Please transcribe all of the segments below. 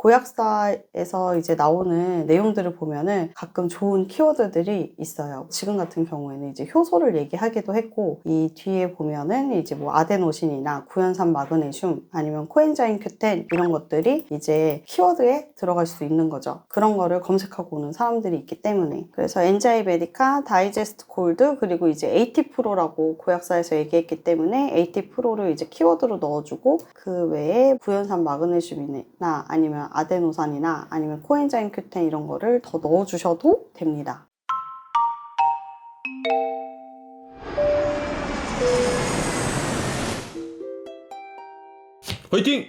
고약사에서 이제 나오는 내용들을 보면은 가끔 좋은 키워드들이 있어요. 지금 같은 경우에는 이제 효소를 얘기하기도 했고, 이 뒤에 보면은 이제 뭐 아데노신이나 구연산 마그네슘 아니면 코엔자임 Q10 이런 것들이 이제 키워드에 들어갈 수 있는 거죠. 그런 거를 검색하고 오는 사람들이 있기 때문에. 그래서 엔자이베디카, 다이제스트 골드, 그리고 이제 AT 프로라고 고약사에서 얘기했기 때문에 AT 프로를 이제 키워드로 넣어주고, 그 외에 구연산 마그네슘이나 아니면 아데노산이나 아니면 코엔자임 Q10 이런 거를 더 넣어주셔도 됩니다. 화이팅!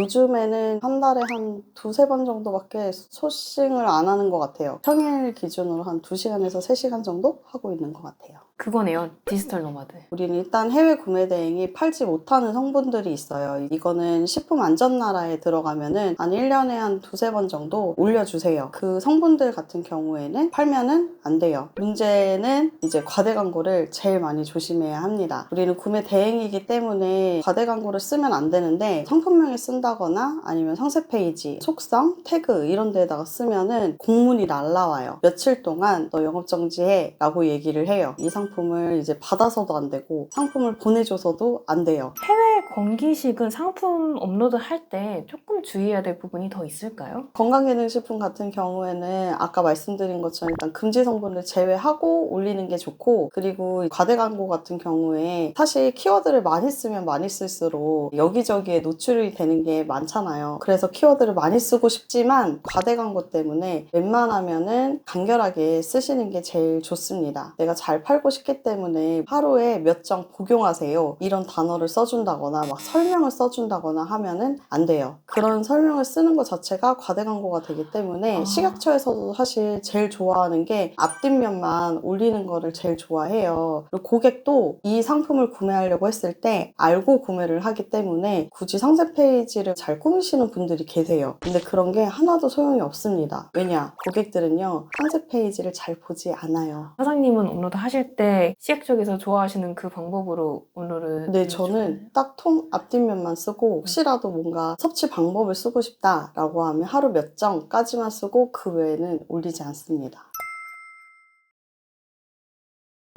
요즘에는 한 달에 한 두세 번 정도밖에 소싱을 안 하는 것 같아요. 평일 기준으로 한 2시간에서 3시간 정도 하고 있는 것 같아요. 그거네요. 디지털 노마드. 우리는 일단 해외 구매 대행이 팔지 못하는 성분들이 있어요. 이거는 식품안전나라에 들어가면은 한 1년에 한 두세 번 정도 올려주세요. 그 성분들 같은 경우에는 팔면은 안 돼요. 문제는 이제 과대 광고를 제일 많이 조심해야 합니다. 우리는 구매 대행이기 때문에 과대 광고를 쓰면 안 되는데, 상품명에 쓴다거나 아니면 상세 페이지, 속성, 태그 이런 데다가 쓰면은 공문이 날라와요. 며칠 동안 너 영업정지해 라고 얘기를 해요. 이 상품을 이제 받아서도 안 되고 상품을 보내줘서도 안 돼요. 해외 건기식은 상품 업로드 할 때 조금 주의해야 될 부분이 더 있을까요? 건강기능식품 같은 경우에는 아까 말씀드린 것처럼 일단 금지 성분을 제외하고 올리는 게 좋고, 그리고 과대 광고 같은 경우에 사실 키워드를 많이 쓰면 많이 쓸수록 여기저기에 노출이 되는 게 많잖아요. 그래서 키워드를 많이 쓰고 싶지만 과대 광고 때문에 웬만하면은 간결하게 쓰시는 게 제일 좋습니다. 내가 잘 팔고 싶기 때문에 하루에 몇 장 복용하세요 이런 단어를 써준다거나 막 설명을 써준다거나 하면은 안 돼요. 그런 설명을 쓰는 것 자체가 과대 광고가 되기 때문에 식약처에서도 사실 제일 좋아하는 게 앞뒷면만 올리는 거를 제일 좋아해요. 그리고 고객도 이 상품을 구매하려고 했을 때 알고 구매를 하기 때문에 굳이 상세 페이지를 잘 꾸미시는 분들이 계세요. 근데 그런 게 하나도 소용이 없습니다. 왜냐? 고객들은요, 상세 페이지를 잘 보지 않아요. 사장님은 업로드 하실 때 시각 쪽에서 좋아하시는 그 방법으로 업로드 네, 저는 딱 통 앞뒷면만 쓰고, 혹시라도 뭔가 섭취 방법을 쓰고 싶다라고 하면 하루 몇 장까지만 쓰고 그 외에는 올리지 않습니다.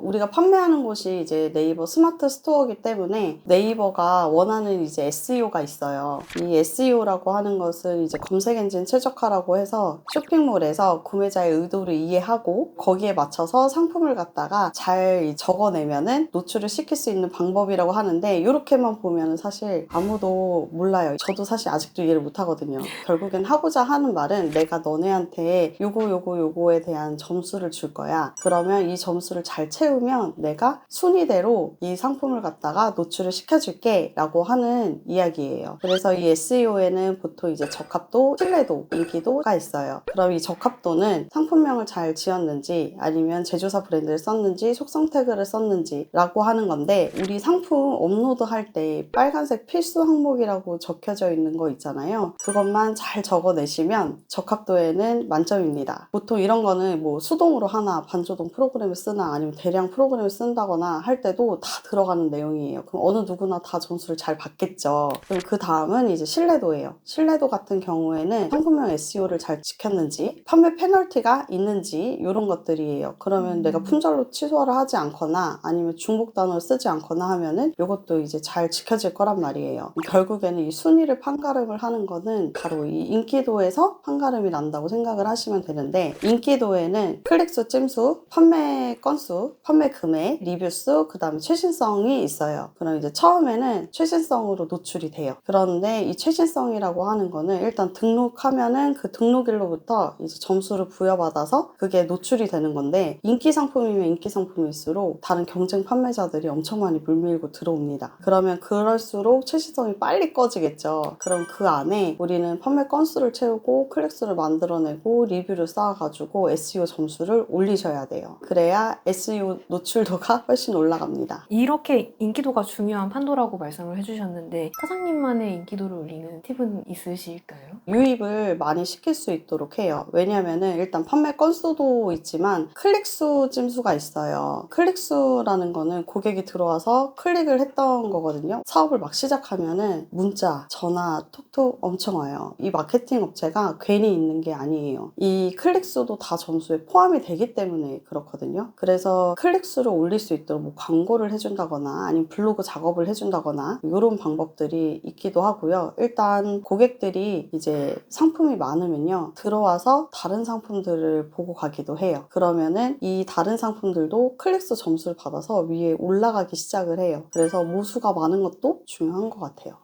우리가 판매하는 곳이 이제 네이버 스마트 스토어이기 때문에 네이버가 원하는 이제 SEO가 있어요. 이 SEO라고 하는 것은 이제 검색 엔진 최적화라고 해서 쇼핑몰에서 구매자의 의도를 이해하고 거기에 맞춰서 상품을 갖다가 잘 적어내면은 노출을 시킬 수 있는 방법이라고 하는데, 이렇게만 보면은 사실 아무도 몰라요. 저도 사실 아직도 이해를 못 하거든요. 결국엔 하고자 하는 말은 내가 너네한테 요거에 대한 점수를 줄 거야. 그러면 이 점수를 잘 채우면 내가 순위대로 이 상품을 갖다가 노출을 시켜줄게 라고 하는 이야기예요. 그래서 이 SEO에는 보통 이제 적합도, 신뢰도, 인기도가 있어요. 그럼 이 적합도는 상품명을 잘 지었는지 아니면 제조사 브랜드를 썼는지 속성 태그를 썼는지 라고 하는 건데, 우리 상품 업로드 할 때 빨간색 필수 항목이라고 적혀져 있는 거 있잖아요. 그것만 잘 적어내시면 적합도에는 만점입니다. 보통 이런 거는 뭐 수동으로 하나, 반조동 프로그램을 쓰나 아니면 대량 프로그램을 쓴다거나 할 때도 다 들어가는 내용이에요. 그럼 어느 누구나 다 점수를 잘 받겠죠. 그럼 그 다음은 이제 신뢰도예요. 신뢰도 같은 경우에는 상품명 SEO를 잘 지켰는지, 판매 페널티가 있는지 이런 것들이에요. 그러면 내가 품절로 취소를 하지 않거나 아니면 중복 단어를 쓰지 않거나 하면은 이것도 이제 잘 지켜질 거란 말이에요. 결국에는 이 순위를 판가름을 하는 거는 바로 이 인기도에서 판가름이 난다고 생각을 하시면 되는데, 인기도에는 클릭수, 찜수, 판매 건수, 판매 금액, 리뷰수, 그 다음에 최신성이 있어요. 그럼 이제 처음에는 최신성으로 노출이 돼요. 그런데 이 최신성이라고 하는 거는 일단 등록하면은 그 등록일로부터 이제 점수를 부여받아서 그게 노출이 되는 건데, 인기 상품이면 인기 상품일수록 다른 경쟁 판매자들이 엄청 많이 물밀고 들어옵니다. 그러면 그럴수록 최신성이 빨리 꺼지겠죠. 그럼 그 안에 우리는 판매 건수를 채우고 클릭수를 만들어내고 리뷰를 쌓아가지고 SEO 점수를 올리셔야 돼요. 그래야 SEO 노출도가 훨씬 올라갑니다. 이렇게 인기도가 중요한 판도라고 말씀을 해주셨는데 사장님만의 인기도를 올리는 팁은 있으실까요? 유입을 많이 시킬 수 있도록 해요. 왜냐면은 일단 판매 건수도 있지만 클릭수 찜수가 있어요. 클릭수라는 거는 고객이 들어와서 클릭을 했던 거거든요. 사업을 막 시작하면은 문자, 전화, 톡톡 엄청 와요. 이 마케팅 업체가 괜히 있는 게 아니에요. 이 클릭수도 다 점수에 포함이 되기 때문에 그렇거든요. 그래서 클릭수를 올릴 수 있도록 뭐 광고를 해준다거나 아니면 블로그 작업을 해준다거나 이런 방법들이 있기도 하고요. 일단 고객들이 이제 상품이 많으면요, 들어와서 다른 상품들을 보고 가기도 해요. 그러면은 이 다른 상품들도 클릭수 점수를 받아서 위에 올라가기 시작을 해요. 그래서 모수가 많은 것도 중요한 것 같아요.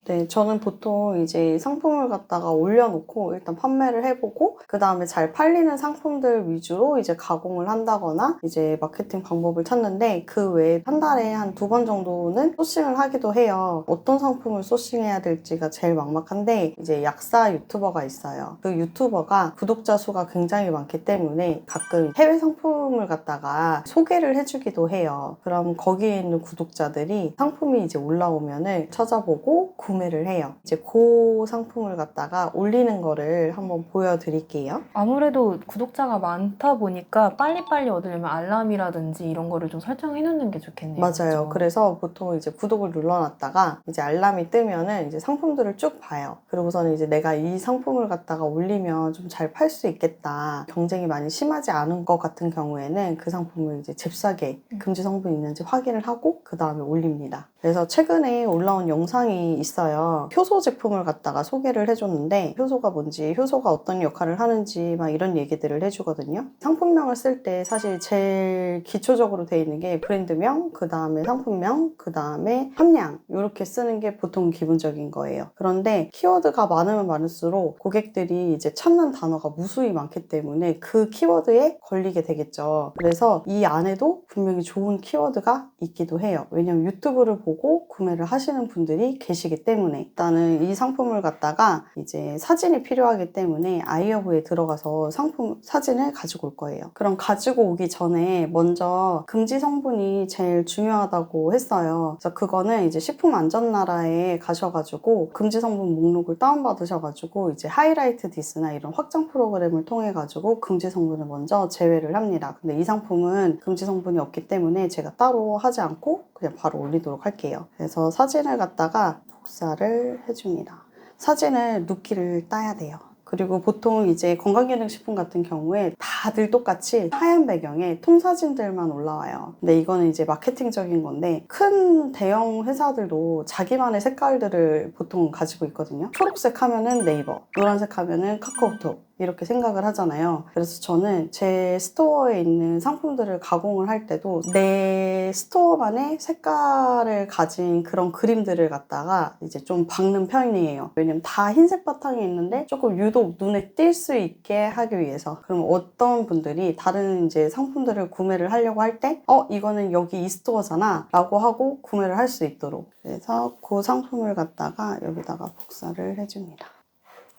네, 저는 보통 이제 상품을 갖다가 올려놓고 일단 판매를 해보고 그 다음에 잘 팔리는 상품들 위주로 이제 가공을 한다거나 이제 마케팅 방법을 찾는데, 그 외에 한 달에 한 2번 정도는 소싱을 하기도 해요. 어떤 상품을 소싱해야 될지가 제일 막막한데, 이제 약사 유튜버가 있어요. 그 유튜버가 구독자 수가 굉장히 많기 때문에 가끔 해외 상품을 갖다가 소개를 해주기도 해요. 그럼 거기에 있는 구독자들이 상품이 이제 올라오면은 찾아보고 구매를 해요. 이제 그 상품을 갖다가 올리는 거를 한번 보여드릴게요. 아무래도 구독자가 많다 보니까 빨리빨리 얻으려면 알람이라든지 이런 거를 좀 설정해 놓는 게 좋겠네요. 맞아요. 그렇죠? 그래서 보통 이제 구독을 눌러놨다가 이제 알람이 뜨면은 이제 상품들을 쭉 봐요. 그리고서는 이제 내가 이 상품을 갖다가 올리면 좀 잘 팔 수 있겠다, 경쟁이 많이 심하지 않은 것 같은 경우에는 그 상품을 이제 잽싸게 금지 성분이 있는지 확인을 하고 그 다음에 올립니다. 그래서 최근에 올라온 영상이 있어요. 효소 제품을 갖다가 소개를 해줬는데, 효소가 뭔지, 효소가 어떤 역할을 하는지 막 이런 얘기들을 해주거든요. 상품명을 쓸 때 사실 제일 기초적으로 돼 있는 게 브랜드명, 그 다음에 상품명, 그 다음에 함량, 이렇게 쓰는 게 보통 기본적인 거예요. 그런데 키워드가 많으면 많을수록 고객들이 이제 찾는 단어가 무수히 많기 때문에 그 키워드에 걸리게 되겠죠. 그래서 이 안에도 분명히 좋은 키워드가 있기도 해요. 왜냐면 유튜브를 보고 구매를 하시는 분들이 계시기 때문에. 일단은 이 상품을 갖다가 이제 사진이 필요하기 때문에 아이허브에 들어가서 상품 사진을 가지고 올 거예요. 그럼 가지고 오기 전에 먼저 금지 성분이 제일 중요하다고 했어요. 그래서 그거는 이제 식품안전나라에 가셔가지고 금지 성분 목록을 다운받으셔가지고 이제 하이라이트 디스나 이런 확장 프로그램을 통해가지고 금지 성분을 먼저 제외를 합니다. 근데 이 상품은 금지 성분이 없기 때문에 제가 따로 하지 않고 그냥 바로 올리도록 할게요. 그래서 사진을 갖다가 복사를 해줍니다. 사진을 눕기를 따야 돼요. 그리고 보통 이제 건강기능식품 같은 경우에 다들 똑같이 하얀 배경에 통사진들만 올라와요. 근데 이거는 이제 마케팅적인 건데, 큰 대형 회사들도 자기만의 색깔들을 보통 가지고 있거든요. 초록색 하면은 네이버, 노란색 하면은 카카오톡, 이렇게 생각을 하잖아요. 그래서 저는 제 스토어에 있는 상품들을 가공을 할 때도 내 스토어만의 색깔을 가진 그런 그림들을 갖다가 이제 좀 박는 편이에요. 왜냐면 다 흰색 바탕에 있는데 조금 유독 눈에 띌 수 있게 하기 위해서. 그럼 어떤 분들이 다른 이제 상품들을 구매를 하려고 할 때 이거는 여기 이 스토어잖아 라고 하고 구매를 할 수 있도록. 그래서 그 상품을 갖다가 여기다가 복사를 해줍니다.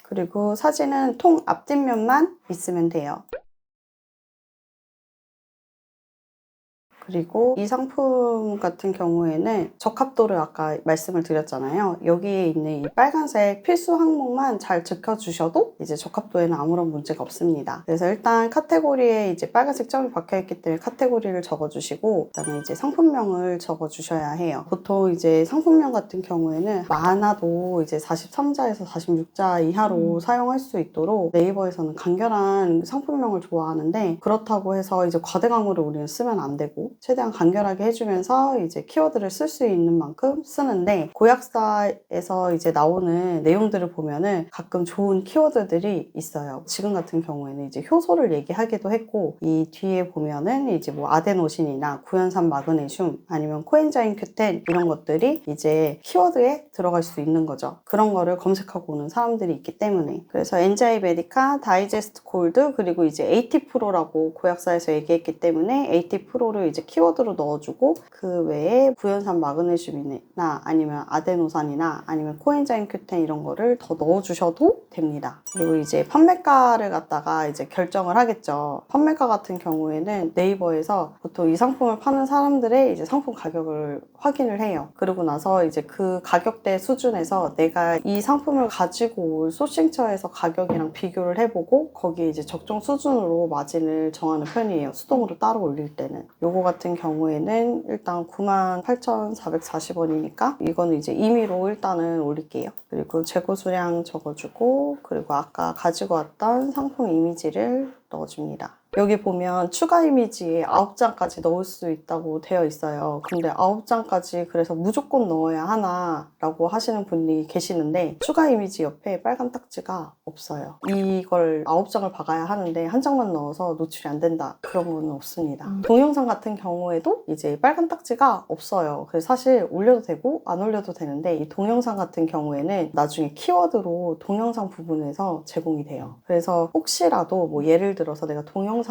그리고 사진은 통 앞뒷면만 있으면 돼요. 그리고 이 상품 같은 경우에는 적합도를 아까 말씀을 드렸잖아요. 여기에 있는 이 빨간색 필수 항목만 잘 지켜주셔도 이제 적합도에는 아무런 문제가 없습니다. 그래서 일단 카테고리에 이제 빨간색 점이 박혀있기 때문에 카테고리를 적어주시고, 그다음에 이제 상품명을 적어주셔야 해요. 보통 이제 상품명 같은 경우에는 많아도 이제 43자에서 46자 이하로 사용할 수 있도록 네이버에서는 간결한 상품명을 좋아하는데, 그렇다고 해서 이제 과대광고를 우리는 쓰면 안 되고 최대한 간결하게 해주면서 이제 키워드를 쓸 수 있는 만큼 쓰는데, 고약사에서 이제 나오는 내용들을 보면은 가끔 좋은 키워드들이 있어요. 지금 같은 경우에는 이제 효소를 얘기하기도 했고, 이 뒤에 보면은 이제 뭐 아데노신이나 구연산 마그네슘 아니면 코엔자임 Q10 이런 것들이 이제 키워드에 들어갈 수 있는 거죠. 그런 거를 검색하고 오는 사람들이 있기 때문에. 그래서 엔자이베디카, 다이제스트 골드, 그리고 이제 AT 프로라고 고약사에서 얘기했기 때문에 AT 프로를 이제 이제 키워드로 넣어주고 그 외에 구연산 마그네슘이나 아니면 아데노산이나 아니면 코엔자임 Q10 이런 거를 더 넣어주셔도 됩니다. 그리고 이제 판매가를 갖다가 이제 결정을 하겠죠. 판매가 같은 경우에는 네이버에서 보통 이 상품을 파는 사람들의 이제 상품 가격을 확인을 해요. 그리고 나서 이제 그 가격대 수준에서 내가 이 상품을 가지고 올 소싱처에서 가격이랑 비교를 해보고 거기에 이제 적정 수준으로 마진을 정하는 편이에요. 수동으로 따로 올릴 때는. 요거 같은 경우에는 일단 98,440원이니까 이거는 이제 임의로 일단은 올릴게요. 그리고 재고 수량 적어주고 그리고 아까 가지고 왔던 상품 이미지를 넣어줍니다. 여기 보면 추가 이미지에 9장까지 넣을 수 있다고 되어 있어요. 근데 9장까지 그래서 무조건 넣어야 하나 라고 하시는 분이 계시는데 추가 이미지 옆에 빨간 딱지가 없어요. 이걸 9장을 박아야 하는데 한 장만 넣어서 노출이 안 된다. 그런 건 없습니다. 동영상 같은 경우에도 이제 빨간 딱지가 없어요. 그래서 사실 올려도 되고 안 올려도 되는데 이 동영상 같은 경우에는 나중에 키워드로 동영상 부분에서 제공이 돼요. 그래서 혹시라도 뭐 예를 들어서 내가 동영상을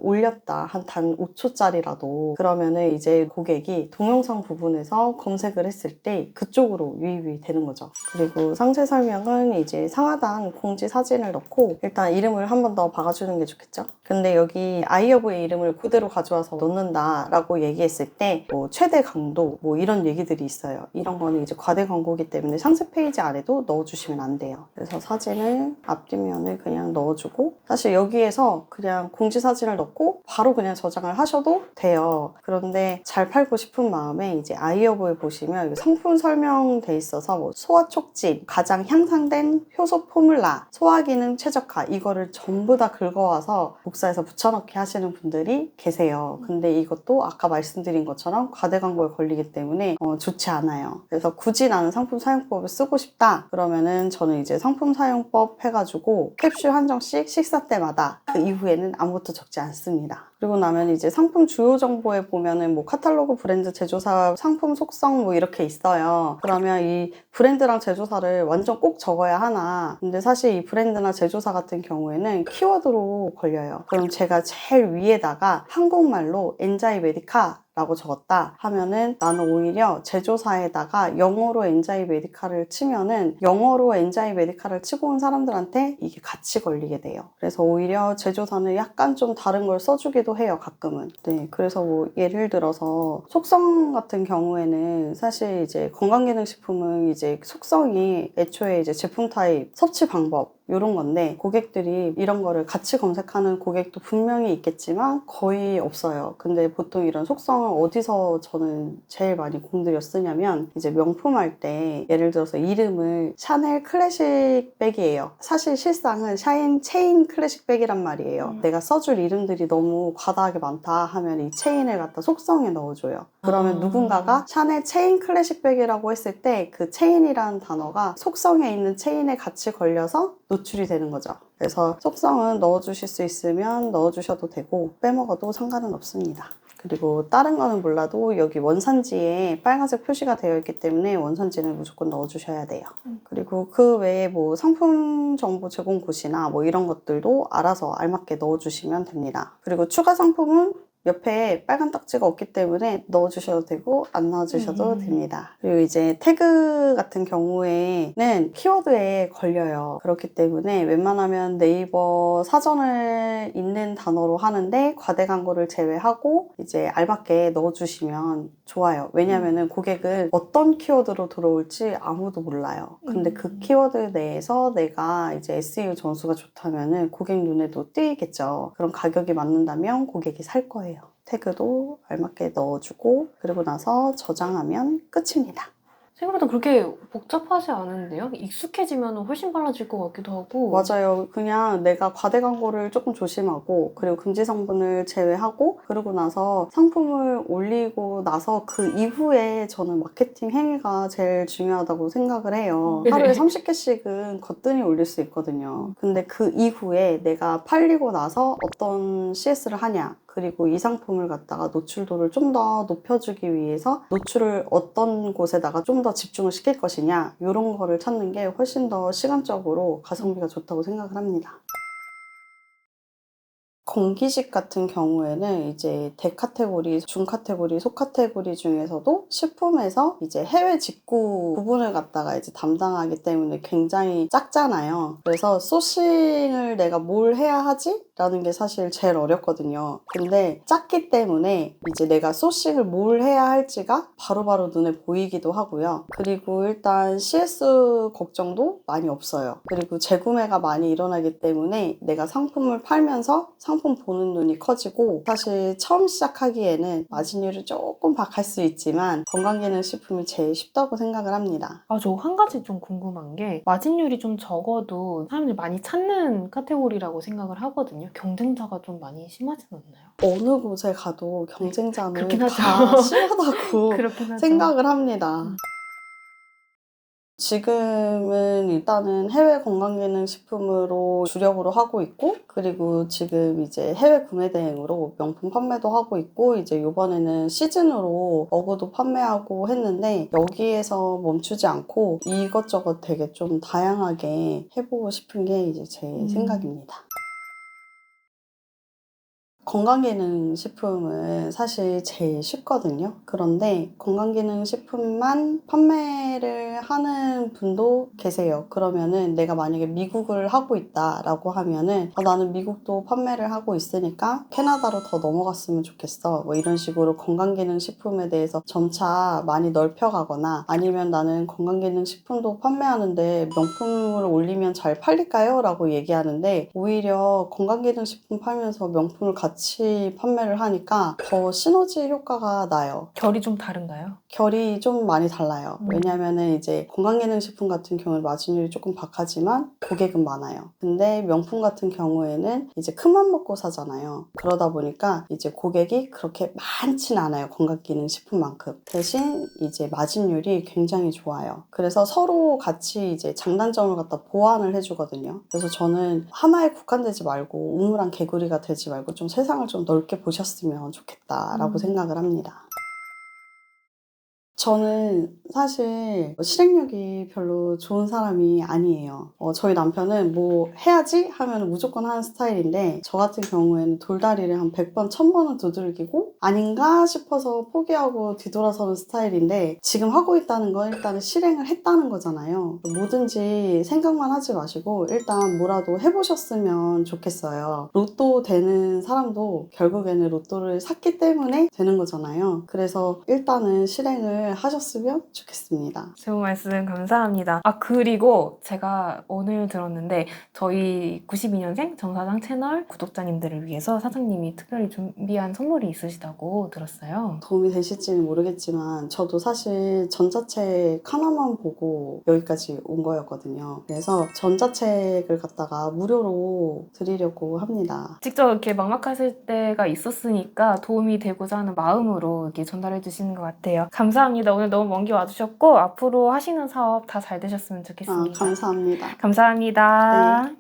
올렸다 한 단 5초짜리라도 그러면은 이제 고객이 동영상 부분에서 검색을 했을 때 그쪽으로 유입이 되는 거죠. 그리고 상세 설명은 이제 상하단 공지 사진을 넣고 일단 이름을 한 번 더 박아주는 게 좋겠죠. 근데 여기 아이허브의 이름을 그대로 가져와서 넣는다 라고 얘기했을 때 뭐 최대 강도 뭐 이런 얘기들이 있어요. 이런 거는 이제 과대 광고이기 때문에 상세 페이지 아래도 넣어주시면 안 돼요. 그래서 사진을 앞뒷면을 그냥 넣어주고 사실 여기에서 그냥 공지 사진을 넣고 바로 그냥 저장을 하셔도 돼요. 그런데 잘 팔고 싶은 마음에 이제 아이허브에 보시면 상품 설명돼 있어서 뭐 소화 촉진, 가장 향상된 효소 포뮬라, 소화 기능 최적화 이거를 전부 다 긁어와서 복사해서 붙여넣기 하시는 분들이 계세요. 근데 이것도 아까 말씀드린 것처럼 과대 광고에 걸리기 때문에 좋지 않아요. 그래서 굳이 나는 상품 사용법을 쓰고 싶다 그러면은 저는 이제 상품 사용법 해가지고 캡슐 한정씩 식사 때마다 그 이후에는 아무것도 적지 않습니다. 그리고 나면 이제 상품 주요 정보에 보면은 뭐 카탈로그, 브랜드, 제조사, 상품 속성 뭐 이렇게 있어요. 그러면 이 브랜드랑 제조사를 완전 꼭 적어야 하나. 근데 사실 이 브랜드나 제조사 같은 경우에는 키워드로 걸려요. 그럼 제가 제일 위에다가 한국말로 엔자이 메디카 라고 적었다 하면은 나는 오히려 제조사에다가 영어로 엔자이 메디카를 치면은 영어로 엔자이 메디카를 치고 온 사람들한테 이게 같이 걸리게 돼요. 그래서 오히려 제조사는 약간 좀 다른 걸 써주기도 해요, 가끔은. 네, 그래서 뭐 예를 들어서 속성 같은 경우에는 사실 이제 건강기능식품은 이제 속성이 애초에 이제 제품 타입, 섭취 방법 이런 건데 고객들이 이런 거를 같이 검색하는 고객도 분명히 있겠지만 거의 없어요. 근데 보통 이런 속성을 어디서 저는 제일 많이 공들여 쓰냐면 이제 명품 할 때 예를 들어서 이름을 샤넬 클래식 백이에요. 사실 실상은 샤인 체인 클래식 백이란 말이에요. 내가 써줄 이름들이 너무 과다하게 많다 하면 이 체인을 갖다 속성에 넣어줘요. 그러면 누군가가 샤넬 체인 클래식 백이라고 했을 때 그 체인이라는 단어가 속성에 있는 체인에 같이 걸려서 노출이 되는 거죠. 그래서 속성은 넣어주실 수 있으면 넣어주셔도 되고 빼먹어도 상관은 없습니다. 그리고 다른 거는 몰라도 여기 원산지에 빨간색 표시가 되어 있기 때문에 원산지는 무조건 넣어주셔야 돼요. 그리고 그 외에 뭐 상품 정보 제공 곳이나 뭐 이런 것들도 알아서 알맞게 넣어주시면 됩니다. 그리고 추가 상품은 옆에 빨간 딱지가 없기 때문에 넣어주셔도 되고 안 넣어주셔도 됩니다. 그리고 이제 태그 같은 경우에는 키워드에 걸려요. 그렇기 때문에 웬만하면 네이버 사전을 읽는 단어로 하는데 과대 광고를 제외하고 이제 알맞게 넣어주시면 좋아요. 왜냐면은 고객은 어떤 키워드로 들어올지 아무도 몰라요. 근데 그 키워드 내에서 내가 이제 SEO 점수가 좋다면은 고객 눈에도 띄겠죠. 그럼 가격이 맞는다면 고객이 살 거예요. 태그도 알맞게 넣어주고 그리고 나서 저장하면 끝입니다. 생각보다 그렇게 복잡하지 않은데요? 익숙해지면 훨씬 빨라질 것 같기도 하고. 맞아요. 그냥 내가 과대 광고를 조금 조심하고 그리고 금지 성분을 제외하고 그러고 나서 상품을 올리고 나서 그 이후에 저는 마케팅 행위가 제일 중요하다고 생각을 해요. 하루에 30개씩은 거뜬히 올릴 수 있거든요. 근데 그 이후에 내가 팔리고 나서 어떤 CS를 하냐 그리고 이 상품을 갖다가 노출도를 좀 더 높여주기 위해서 노출을 어떤 곳에다가 좀 더 집중을 시킬 것이냐 이런 거를 찾는 게 훨씬 더 시간적으로 가성비가 좋다고 생각을 합니다. 건기식 같은 경우에는 이제 대카테고리, 중카테고리, 소카테고리 중에서도 식품에서 이제 해외 직구 부분을 갖다가 이제 담당하기 때문에 굉장히 작잖아요. 그래서 소싱을 내가 뭘 해야 하지? 라는 게 사실 제일 어렵거든요. 근데 작기 때문에 이제 내가 소싱을 뭘 해야 할지가 바로바로 눈에 보이기도 하고요. 그리고 일단 CS 걱정도 많이 없어요. 그리고 재구매가 많이 일어나기 때문에 내가 상품을 팔면서 상품 보는 눈이 커지고, 사실 처음 시작하기에는 마진율이 조금 박할 수 있지만 건강기능식품이 제일 쉽다고 생각을 합니다. 아, 저 한 가지 좀 궁금한 게 마진율이 좀 적어도 사람들이 많이 찾는 카테고리라고 생각을 하거든요. 경쟁자가 좀 많이 심하진 않나요? 어느 곳에 가도 경쟁자는 그렇긴 하죠. 다 심하다고 그렇긴 하죠. 생각을 합니다. 음. 지금은 일단은 해외 건강기능식품으로 주력으로 하고 있고, 그리고 지금 이제 해외 구매 대행으로 명품 판매도 하고 있고, 이제 이번에는 시즌으로 어구도 판매하고 했는데, 여기에서 멈추지 않고 이것저것 되게 좀 다양하게 해보고 싶은 게 이제 제 생각입니다. 건강기능식품은 사실 제일 쉽거든요. 그런데 건강기능식품만 판매를 하는 분도 계세요. 그러면은 내가 만약에 미국을 하고 있다라고 하면은 나는 미국도 판매를 하고 있으니까 캐나다로 더 넘어갔으면 좋겠어. 뭐 이런 식으로 건강기능식품에 대해서 점차 많이 넓혀가거나, 아니면 나는 건강기능식품도 판매하는데 명품을 올리면 잘 팔릴까요? 라고 얘기하는데, 오히려 건강기능식품 팔면서 명품을 같이 판매를 하니까 더 시너지 효과가 나요. 결이 좀 다른가요? 결이 좀 많이 달라요. 왜냐면은 이제 건강기능식품 같은 경우는 마진율이 조금 박하지만 고객은 많아요. 근데 명품 같은 경우에는 이제 큰맘 먹고 사잖아요. 그러다 보니까 이제 고객이 그렇게 많진 않아요. 건강기능식품만큼. 대신 이제 마진율이 굉장히 좋아요. 그래서 서로 같이 이제 장단점을 갖다 보완을 해주거든요. 그래서 저는 하나에 국한되지 말고 우물안 개구리가 되지 말고 좀 세상을 좀 넓게 보셨으면 좋겠다라고 생각을 합니다. 저는 사실 실행력이 별로 좋은 사람이 아니에요. 저희 남편은 뭐 해야지 하면 무조건 하는 스타일인데, 저 같은 경우에는 돌다리를 한 100번, 1000번은 두들기고 아닌가 싶어서 포기하고 뒤돌아서는 스타일인데, 지금 하고 있다는 건 일단은 실행을 했다는 거잖아요. 뭐든지 생각만 하지 마시고 일단 뭐라도 해보셨으면 좋겠어요. 로또 되는 사람도 결국에는 로또를 샀기 때문에 되는 거잖아요. 그래서 일단은 실행을 하셨으면 좋겠습니다. 좋은 말씀 감사합니다. 아, 그리고 제가 오늘 들었는데 저희 92년생 정사장 채널 구독자님들을 위해서 사장님이 특별히 준비한 선물이 있으시다고 들었어요. 도움이 되실지는 모르겠지만 저도 사실 전자책 하나만 보고 여기까지 온 거였거든요. 그래서 전자책을 갖다가 무료로 드리려고 합니다. 직접 이렇게 막막하실 때가 있었으니까 도움이 되고자 하는 마음으로 이렇게 전달해 주시는 것 같아요. 감사합니다. 오늘 너무 먼 길 와주셨고 앞으로 하시는 사업 다 잘 되셨으면 좋겠습니다. 감사합니다. 감사합니다. 네.